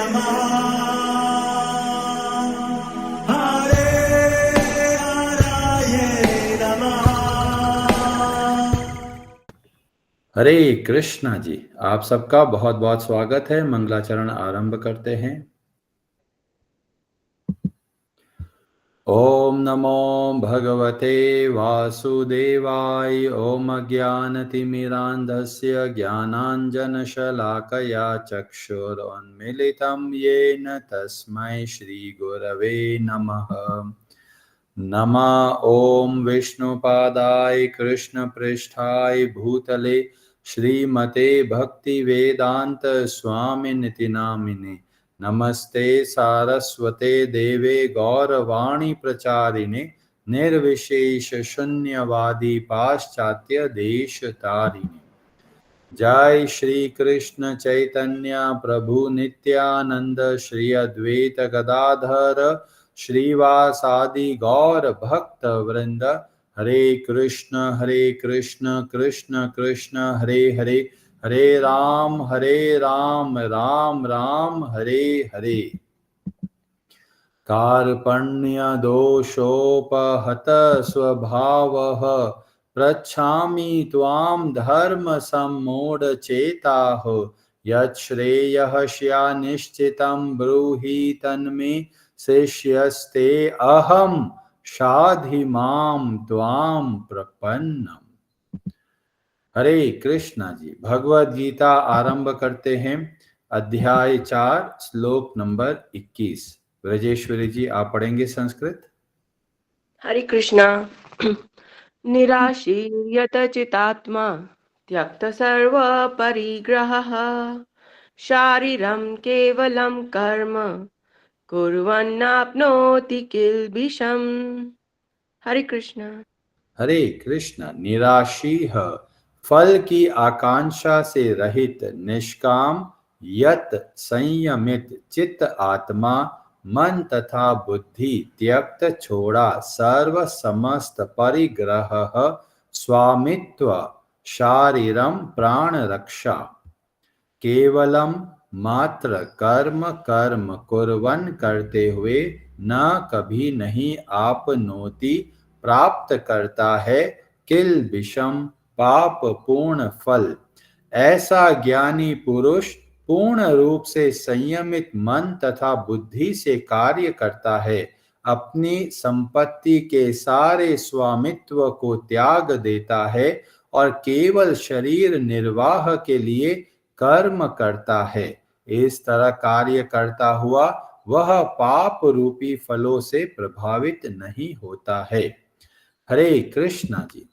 नमः हरे हराये नमः। हरे कृष्णा जी, आप सबका बहुत बहुत स्वागत है। मंगलाचरण आरंभ करते हैं। ओम नमो भगवते वासुदेवाय। ओम अज्ञानतिमिरान्धस्य ज्ञानाञ्जनशलाकया चक्षुरुन्मीलितं येन तस्मै श्रीगुरवे नमः। नमः ओम विष्णुपादाय कृष्णपृष्ठाय भूतले श्रीमते भक्तिवेदांत स्वामिनिति नामिने। नमस्ते सारस्वते देवे गौरवाणी प्रचारिणे निर्विशेष शून्यवादी पाश्चात्य देश तारिणे। जय श्री कृष्ण चैतन्य प्रभु नित्यानंद श्री अद्वैत गदाधर श्रीवासादि गौर भक्त वृंद। हरे कृष्ण कृष्ण कृष्ण हरे हरे, हरे राम राम राम हरे हरे। कार्पण्य दोषोपहत स्वभावः पृच्छामि त्वां धर्म सम्मूढचेताः। यच्छ्रेयः स्यान्निश्चितं ब्रूहि तन्मे शिष्यस्ते अहं शाधि मां त्वां प्रपन्नम्। हरे कृष्णा जी, भगवद गीता आरंभ करते हैं। अध्याय 4 श्लोक नंबर 21। ब्रजेश्वरी जी, आप पढ़ेंगे संस्कृत। हरे कृष्णा। निराशीर्यत चितात्मा त्यक्त सर्व परिग्रहः शारीरं केवलं कर्म कुर्वन्नाप्नोति किल्बिषम्। हरे कृष्णा। हरे कृष्ण। निराशी है, फल की आकांक्षा से रहित, निष्काम, यत संयमित चित्त आत्मा, मन तथा बुद्धि त्यक्त छोड़ा, सर्व समस्त परिग्रह, स्वामित्व, शारीरम प्राण रक्षा, केवलम मात्र कर्म कर्म कुर्वन करते हुए, न कभी नहीं आपनोति प्राप्त करता है, किल विषम पाप पूर्ण फल। ऐसा ज्ञानी पुरुष पूर्ण रूप से संयमित मन तथा बुद्धि से कार्य करता है, अपनी संपत्ति के सारे स्वामित्व को त्याग देता है और केवल शरीर निर्वाह के लिए कर्म करता है। इस तरह कार्य करता हुआ वह पाप रूपी फलों से प्रभावित नहीं होता है। हरे कृष्णा जी।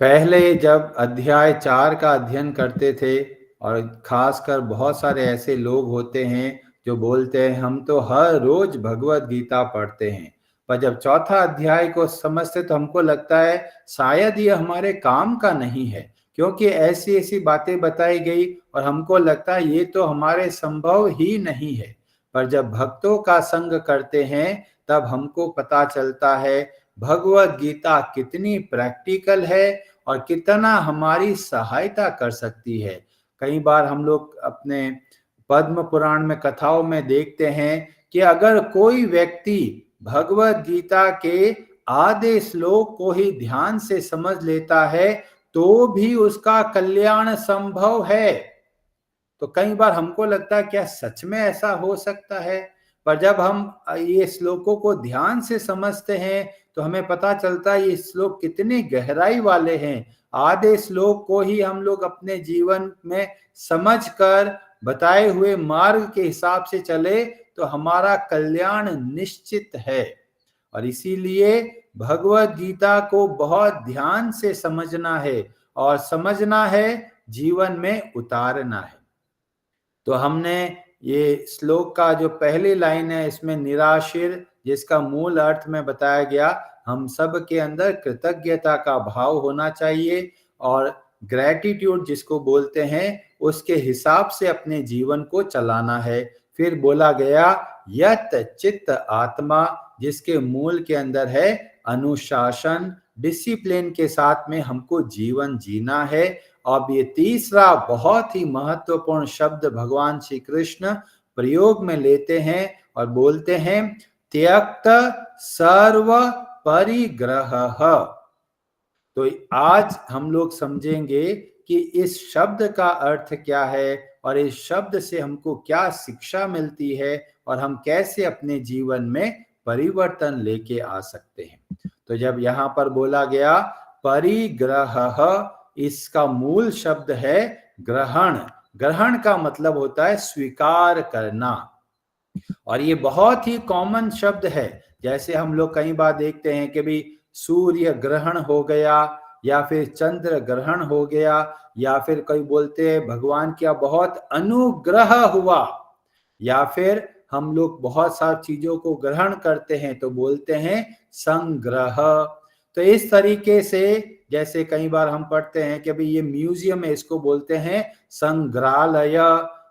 पहले जब अध्याय 4 का अध्ययन करते थे, और खासकर बहुत सारे ऐसे लोग होते हैं जो बोलते हैं हम तो हर रोज भगवत गीता पढ़ते हैं, पर जब चौथा अध्याय को समझते तो हमको लगता है शायद ये हमारे काम का नहीं है, क्योंकि ऐसी ऐसी बातें बताई गई और हमको लगता है ये तो हमारे संभव ही नहीं है। पर जब भक्तों का संग करते हैं तब हमको पता चलता है भगवत गीता कितनी प्रैक्टिकल है और कितना हमारी सहायता कर सकती है। कई बार हम लोग अपने पद्म पुराण में कथाओं में देखते हैं कि अगर कोई व्यक्ति भगवत गीता के आधे श्लोक को ही ध्यान से समझ लेता है तो भी उसका कल्याण संभव है। तो कई बार हमको लगता है क्या सच में ऐसा हो सकता है, पर जब हम ये श्लोकों को ध्यान से समझते हैं तो हमें पता चलता है ये श्लोक कितनी गहराई वाले हैं। आधे श्लोक को ही हम लोग अपने जीवन में समझकर बताए हुए मार्ग के हिसाब से चले तो हमारा कल्याण निश्चित है। और इसीलिए भगवत गीता को बहुत ध्यान से समझना है और समझना है, जीवन में उतारना है। तो हमने ये श्लोक का जो पहली लाइन है इसमें निराशीर, जिसका मूल अर्थ में बताया गया, हम सब के अंदर कृतज्ञता का भाव होना चाहिए और ग्रेटिट्यूड जिसको बोलते हैं उसके हिसाब से अपने जीवन को चलाना है। फिर बोला गया यत चित्त आत्मा, जिसके मूल के अंदर है अनुशासन, डिसिप्लिन के साथ में हमको जीवन जीना है। अब ये तीसरा बहुत ही महत्वपूर्ण शब्द भगवान श्री कृष्ण प्रयोग में लेते हैं और बोलते हैं त्यक्त सर्व परिग्रह। तो आज हम लोग समझेंगे कि इस शब्द का अर्थ क्या है और इस शब्द से हमको क्या शिक्षा मिलती है और हम कैसे अपने जीवन में परिवर्तन लेके आ सकते हैं। तो जब यहाँ पर बोला गया परिग्रह, इसका मूल शब्द है ग्रहण। ग्रहण का मतलब होता है स्वीकार करना, और ये बहुत ही कॉमन शब्द है। जैसे हम लोग कई बार देखते हैं कि भी सूर्य ग्रहण हो गया या फिर चंद्र ग्रहण हो गया, या फिर कोई बोलते हैं भगवान का बहुत अनुग्रह हुआ, या फिर हम लोग बहुत सारी चीजों को ग्रहण करते हैं तो बोलते हैं संग्रह। तो इस तरीके से जैसे कई बार हम पढ़ते हैं कि भाई ये म्यूजियम है, इसको बोलते हैं संग्रहालय।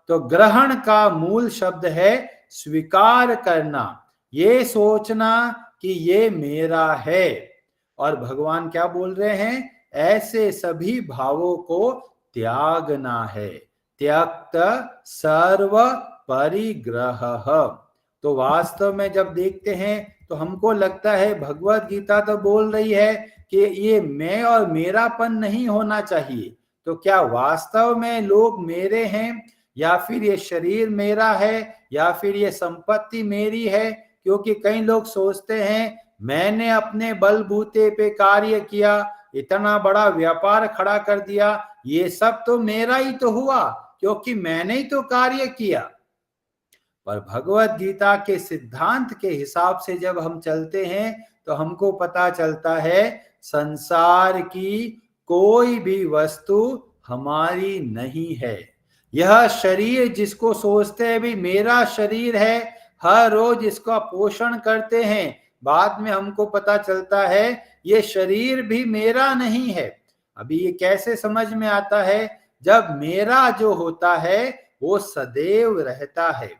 तो ग्रहण का मूल शब्द है स्वीकार करना, ये सोचना कि ये मेरा है। और भगवान क्या बोल रहे हैं, ऐसे सभी भावों को त्यागना है, त्यक्त सर्व परिग्रह। तो वास्तव में जब देखते हैं तो हमको लगता है भगवत गीता तो बोल रही है कि ये मैं और मेरापन नहीं होना चाहिए। तो क्या वास्तव में लोग मेरे हैं, या फिर ये शरीर मेरा है, या फिर ये संपत्ति मेरी है? क्योंकि कई लोग सोचते हैं मैंने अपने बलबूते पे कार्य किया, इतना बड़ा व्यापार खड़ा कर दिया, ये सब तो मेरा ही तो हुआ क्योंकि मैंने ही तो कार्य किया। पर भगवत गीता के सिद्धांत के हिसाब से जब हम चलते हैं तो हमको पता चलता है संसार की कोई भी वस्तु हमारी नहीं है। यह शरीर जिसको सोचते हैं भी मेरा शरीर है, हर रोज इसका पोषण करते हैं, बाद में हमको पता चलता है ये शरीर भी मेरा नहीं है। अभी ये कैसे समझ में आता है, जब मेरा जो होता है वो सदैव रहता है,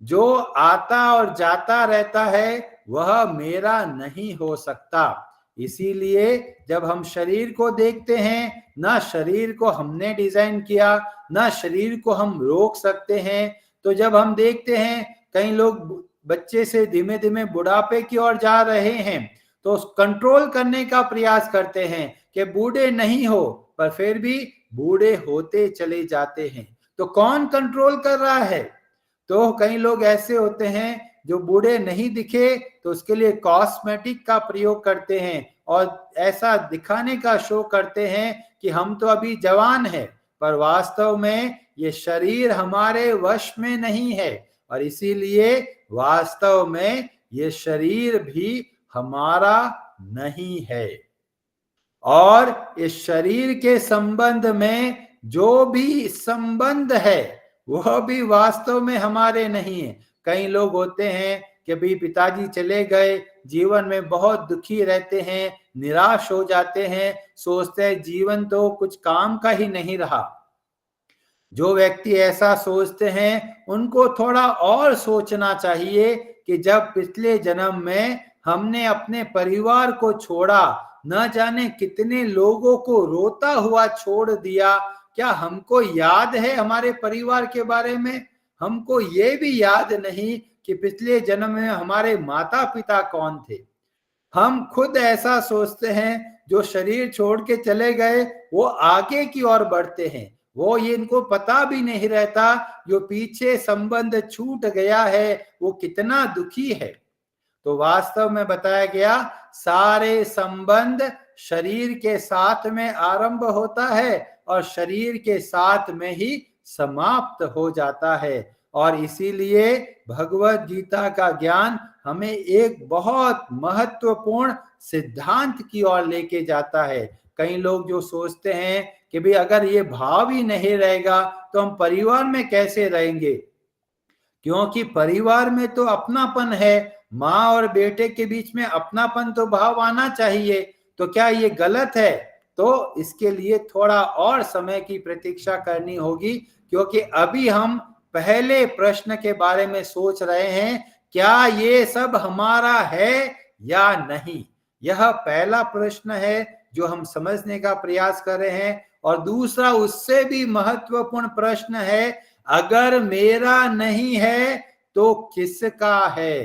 जो आता और जाता रहता है वह मेरा नहीं हो सकता। इसीलिए जब हम शरीर को देखते हैं, ना शरीर को हमने डिजाइन किया, ना शरीर को हम रोक सकते हैं। तो जब हम देखते हैं कई लोग बच्चे से धीमे धीमे बुढ़ापे की ओर जा रहे हैं तो कंट्रोल करने का प्रयास करते हैं कि बूढ़े नहीं हो, पर फिर भी बूढ़े होते चले जाते हैं। तो कौन कंट्रोल कर रहा है? तो कई लोग ऐसे होते हैं जो बूढ़े नहीं दिखे तो उसके लिए कॉस्मेटिक का प्रयोग करते हैं और ऐसा दिखाने का शो करते हैं कि हम तो अभी जवान हैं, पर वास्तव में ये शरीर हमारे वश में नहीं है, और इसीलिए वास्तव में ये शरीर भी हमारा नहीं है। और इस शरीर के संबंध में जो भी संबंध है वह भी वास्तव में हमारे नहीं है। कई लोग होते हैं कि भाई पिताजी चले गए, जीवन में बहुत दुखी रहते हैं, निराश हो जाते हैं, सोचते हैं जीवन तो कुछ काम का ही नहीं रहा। जो व्यक्ति ऐसा सोचते हैं उनको थोड़ा और सोचना चाहिए कि जब पिछले जन्म में हमने अपने परिवार को छोड़ा, न जाने कितने लोगों को रोता हुआ छोड़ दिया, क्या हमको याद है हमारे परिवार के बारे में? हमको ये भी याद नहीं कि पिछले जन्म में हमारे माता पिता कौन थे। हम खुद ऐसा सोचते हैं जो शरीर छोड़ के चले गए वो आगे की ओर बढ़ते हैं, वो ये इनको पता भी नहीं रहता जो पीछे संबंध छूट गया है वो कितना दुखी है। तो वास्तव में बताया गया सारे संबंध शरीर के साथ में आरंभ होता है और शरीर के साथ में ही समाप्त हो जाता है। और इसीलिए भगवत गीता का ज्ञान हमें एक बहुत महत्वपूर्ण सिद्धांत की ओर लेके जाता है। कई लोग जो सोचते हैं कि भाई अगर ये भाव ही नहीं रहेगा तो हम परिवार में कैसे रहेंगे, क्योंकि परिवार में तो अपनापन है, माँ और बेटे के बीच में अपनापन तो भाव आना चाहिए। तो क्या ये गलत है? तो इसके लिए थोड़ा और समय की प्रतीक्षा करनी होगी, क्योंकि अभी हम पहले प्रश्न के बारे में सोच रहे हैं, क्या ये सब हमारा है या नहीं। यह पहला प्रश्न है जो हम समझने का प्रयास कर रहे हैं। और दूसरा उससे भी महत्वपूर्ण प्रश्न है, अगर मेरा नहीं है तो किसका है?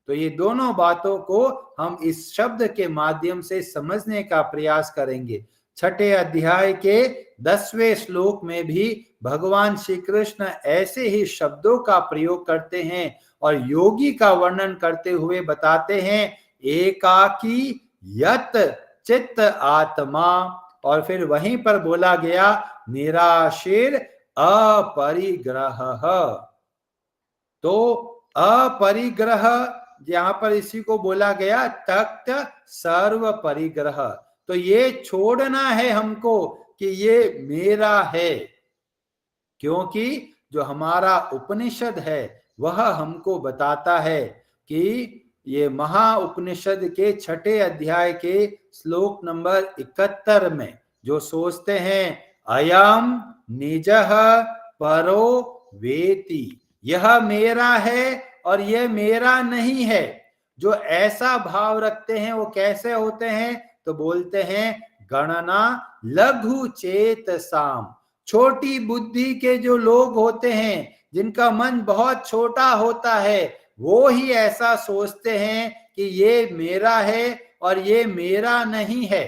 तो ये दोनों बातों को हम इस शब्द के माध्यम से समझने का प्रयास करेंगे। छठे अध्याय के 10वें श्लोक में भी भगवान श्री कृष्ण ऐसे ही शब्दों का प्रयोग करते हैं और योगी का वर्णन करते हुए बताते हैं, एकाकी यत चित्त आत्मा। और फिर वहीं पर बोला गया, निराशीर अपरिग्रह। तो अपरिग्रह, यहां पर इसी को बोला गया तक्त सर्व परिग्रह। तो ये छोड़ना है हमको कि ये मेरा है, क्योंकि जो हमारा उपनिषद है वह हमको बताता है कि ये महा उपनिषद के छठे अध्याय के श्लोक नंबर 71 में जो सोचते हैं, अयम निजः परो वेति, यह मेरा है और यह मेरा नहीं है, जो ऐसा भाव रखते हैं वो कैसे होते हैं? तो बोलते हैं, गणना लघु चेतसाम, छोटी बुद्धि के जो लोग होते हैं, जिनका मन बहुत छोटा होता है, वो ही ऐसा सोचते हैं कि ये मेरा है और ये मेरा नहीं है।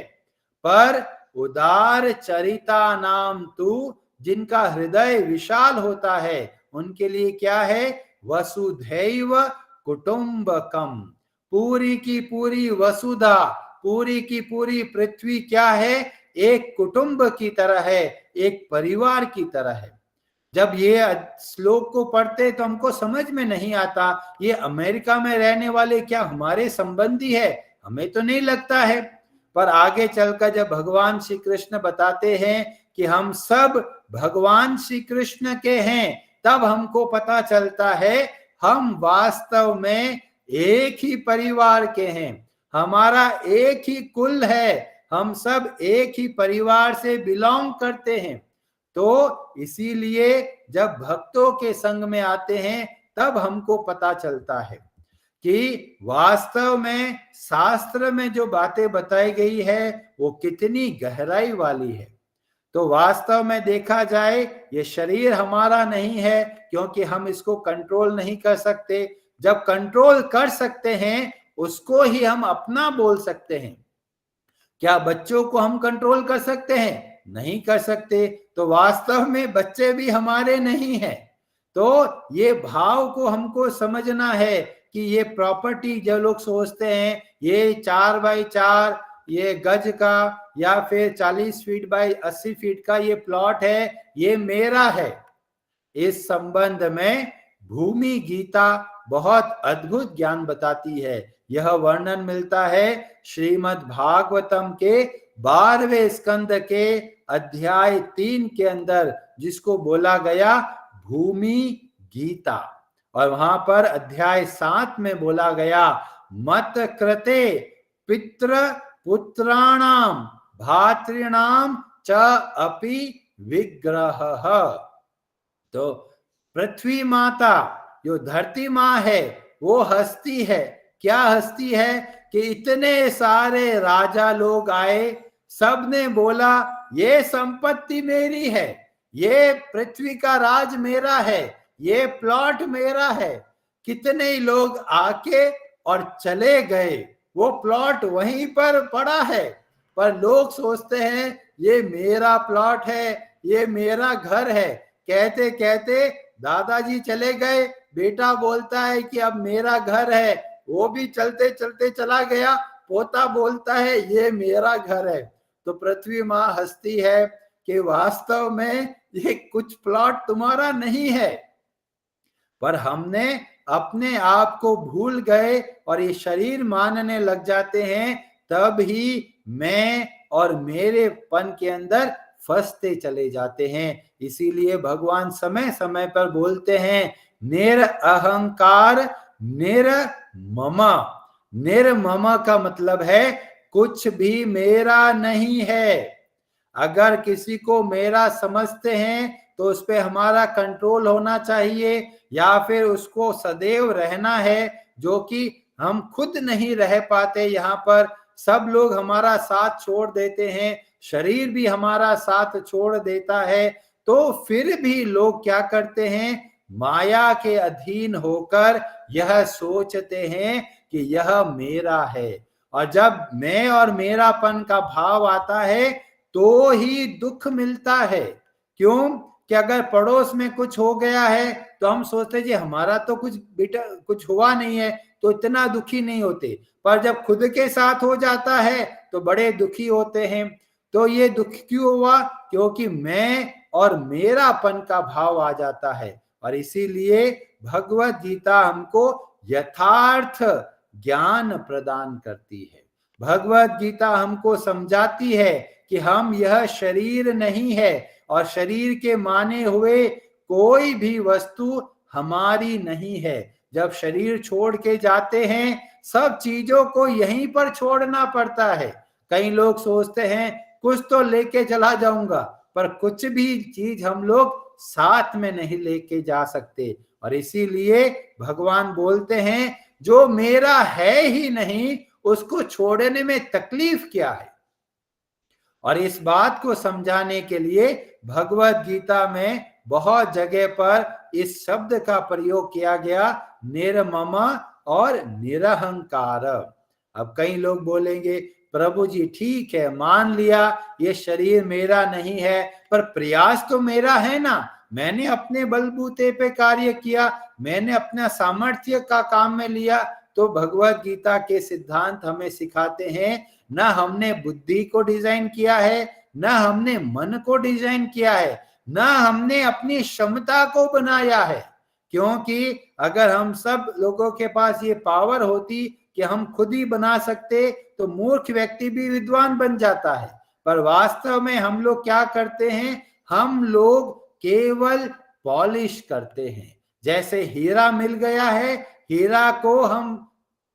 पर उदार चरिता नाम तू, जिनका हृदय विशाल होता है, उनके लिए क्या है? वसुधैव कुटुंबकम, पूरी की पूरी वसुधा, पूरी की पूरी पृथ्वी क्या है? एक कुटुंब की तरह है, एक परिवार की तरह है। जब ये श्लोक को पढ़ते तो हमको समझ में नहीं आता, ये अमेरिका में रहने वाले क्या हमारे संबंधी है? हमें तो नहीं लगता है। पर आगे चलकर जब भगवान श्री कृष्ण बताते हैं कि हम सब भगवान श्री कृष्ण के हैं, तब हमको पता चलता है हम वास्तव में एक ही परिवार के हैं, हमारा एक ही कुल है, हम सब एक ही परिवार से बिलोंग करते हैं। तो इसीलिए जब भक्तों के संग में आते हैं तब हमको पता चलता है कि वास्तव में शास्त्र में जो बातें बताई गई है वो कितनी गहराई वाली है। तो वास्तव में देखा जाए, ये शरीर हमारा नहीं है, क्योंकि हम इसको कंट्रोल नहीं कर सकते। जब कंट्रोल कर सकते हैं उसको ही हम अपना बोल सकते हैं। क्या बच्चों को हम कंट्रोल कर सकते हैं? नहीं कर सकते। तो वास्तव में बच्चे भी हमारे नहीं हैं। तो ये भाव को हमको समझना है कि ये प्रॉपर्टी जो लोग सोचते हैं, ये 4x4 ये गज का या फिर 40 फीट बाय 80 फीट का ये प्लॉट है, ये मेरा है। इस संबंध में भूमि गीता बहुत अद्भुत ज्ञान बताती है। यह वर्णन मिलता है श्रीमद् भागवतम के 12वें स्कंद के अध्याय 3 के अंदर, जिसको बोला गया भूमि गीता। और वहां पर अध्याय 7 में बोला गया, मत कृते पितृ पुत्राणाम भातृणाम च अपि विग्रहः। तो पृथ्वी माता जो धरती माँ है वो हस्ती है। क्या हस्ती है? कि इतने सारे राजा लोग आए, सबने बोला ये संपत्ति मेरी है, ये पृथ्वी का राज मेरा है, ये प्लॉट मेरा है। कितने ही लोग आके और चले गए, वो प्लॉट वहीं पर पड़ा है, पर लोग सोचते हैं ये मेरा प्लॉट है, ये मेरा घर है। कहते कहते दादाजी चले गए, बेटा बोलता है कि अब मेरा घर है, वो भी चलते चलते चला गया, पोता बोलता है ये मेरा घर है। तो पृथ्वी माँ हंसती है कि वास्तव में ये कुछ प्लॉट तुम्हारा नहीं है, पर हमने अपने आप को भूल गए और ये शरीर मानने लग जाते हैं, तब ही मैं और मेरेपन के अंदर फंसते चले जाते हैं। इसीलिए भगवान समय समय पर बोलते हैं, निरअहंकार निर्मम। निर्मम का मतलब है कुछ भी मेरा नहीं है। अगर किसी को मेरा समझते हैं तो उस पर हमारा कंट्रोल होना चाहिए, या फिर उसको सदैव रहना है जो कि हम खुद नहीं रह पाते यहाँ पर, सब लोग हमारा साथ छोड़ देते हैं, शरीर भी हमारा साथ छोड़ देता है, तो फिर भी लोग क्या करते हैं, माया के अधीन होकर यह सोचते हैं कि यह मेरा है। और जब मैं और मेरापन का भाव आता है तो ही दुख मिलता है। क्यों? कि अगर पड़ोस में कुछ हो गया है तो हम सोचते जी हमारा तो कुछ हुआ नहीं है, तो इतना दुखी नहीं होते, पर जब खुद के साथ हो जाता है तो बड़े दुखी होते हैं। तो ये दुख क्यों हुआ? क्योंकि मैं और मेरापन का भाव आ जाता है। और इसीलिए भगवत गीता हमको यथार्थ ज्ञान प्रदान करती है। भगवत गीता हमको समझाती है कि हम यह शरीर नहीं है और शरीर के माने हुए कोई भी वस्तु हमारी नहीं है। जब शरीर छोड़ के जाते हैं सब चीजों को यहीं पर छोड़ना पड़ता है। कई लोग सोचते हैं कुछ तो लेके चला जाऊंगा, पर कुछ भी चीज हम लोग साथ में नहीं लेके जा सकते। और इसीलिए भगवान बोलते हैं जो मेरा है ही नहीं उसको छोड़ने में तकलीफ क्या है। और इस बात को समझाने के लिए भगवत गीता में बहुत जगह पर इस शब्द का प्रयोग किया गया, निर्मम और निरहंकार। अब कई लोग बोलेंगे प्रभु जी ठीक है, मान लिया ये शरीर मेरा नहीं है, पर प्रयास तो मेरा है ना, मैंने अपने बलबूते पे कार्य किया, मैंने अपना सामर्थ्य का काम में लिया। तो भगवत गीता के सिद्धांत हमें सिखाते हैं न हमने बुद्धि को डिजाइन किया है, न हमने मन को डिजाइन किया है, न हमने अपनी क्षमता को बनाया है। क्योंकि अगर हम सब लोगों के पास ये पावर होती कि हम खुद ही बना सकते तो मूर्ख व्यक्ति भी विद्वान बन जाता है। पर वास्तव में हम लोग क्या करते हैं, हम लोग केवल पॉलिश करते हैं। जैसे हीरा मिल गया है, हीरा को हम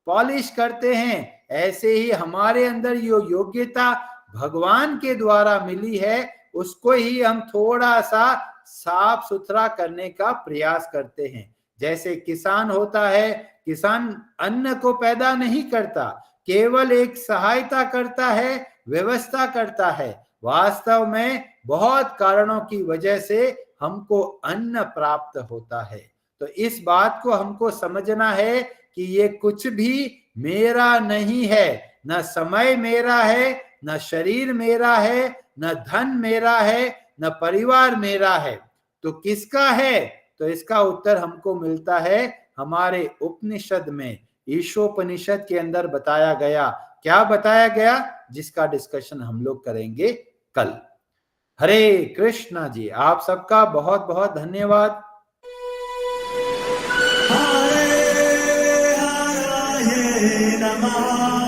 पॉलिश करते हैं, ऐसे ही हमारे अंदर ये योग्यता भगवान के द्वारा मिली है, उसको ही हम थोड़ा सा साफ सुथरा करने का प्रयास करते हैं। जैसे किसान होता है, किसान अन्न को पैदा नहीं करता, केवल एक सहायता करता है, व्यवस्था करता है। वास्तव में बहुत कारणों की वजह से हमको अन्न प्राप्त होता है। तो इस बात को हमको समझना है कि ये कुछ भी मेरा नहीं है, न समय मेरा है, न शरीर मेरा है, न धन मेरा है, न परिवार मेरा है। तो किसका है? तो इसका उत्तर हमको मिलता है हमारे उपनिषद में, ईशोपनिषद के अंदर बताया गया। क्या बताया गया? जिसका डिस्कशन हम लोग करेंगे कल। हरे कृष्णा जी, आप सबका बहुत बहुत धन्यवाद। हरे हराये नमः।